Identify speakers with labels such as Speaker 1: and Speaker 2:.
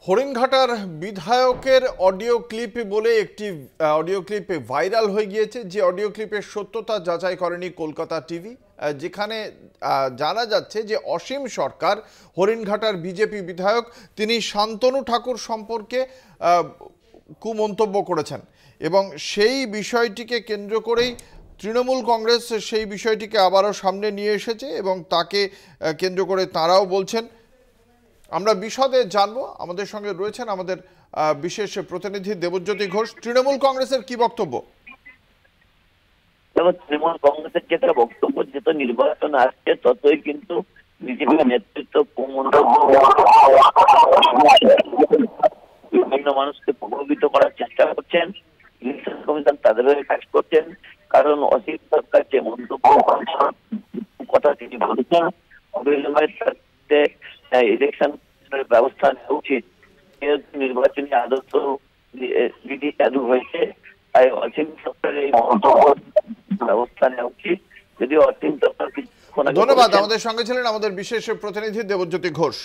Speaker 1: হরিণঘাটার বিধায়কের audio clip বলে একটি অডিও ক্লিপ ভাইরাল হয়ে গিয়েছে, যে অডিও ক্লিপের সত্যতা যাচাই করেনি কলকাতা টিভি, যেখানে জানা যাচ্ছে যে অসীম সরকার হরিণঘাটার বিজেপি বিধায়ক তিনি শান্তনু ঠাকুর সম্পর্কে কুমন্তব্য করেছেন এবং সেই বিষয়টিকে কেন্দ্র করেই তৃণমূল কংগ্রেস সেই বিষয়টিকে আবারও সামনে নিয়ে এসেছে এবং তাকে কেন্দ্র করে তারাও বলছেন। আমরা বিশদে জানবো। আমাদের সঙ্গে রয়েছেন আমাদের বিশেষ প্রতিনিধি দেবজ্যোতি ঘোষ। তৃণমূল কংগ্রেসের কি বক্তব্য?
Speaker 2: তৃণমূল কংগ্রেসের যেটা বক্তব্য, যত নির্বাচন আসছে ততই কিন্তু বিজেপির নেতৃত্ব বিভিন্ন মানুষকে প্রভাবিত করার চেষ্টা করছেন। ইলেকশন কমিশন তাদের হয়ে কাজ করছেন, কারণ অসিত সরকার যে মন্তব্য কথা তিনি বলেছেন অবিলম্বে ইলেকশন ব্যবস্থা নেওয়া উচিত। নির্বাচনী আদর্শ বিধি চালু হয়েছে, তাই অসীম সরকারের এই মন্তব্য ব্যবস্থা নেওয়া উচিত। যদি অসীম সরকার
Speaker 1: ধন্যবাদ। আমাদের সঙ্গে ছিলেন আমাদের বিশেষ প্রতিনিধি দেবজ্যোতি ঘোষ।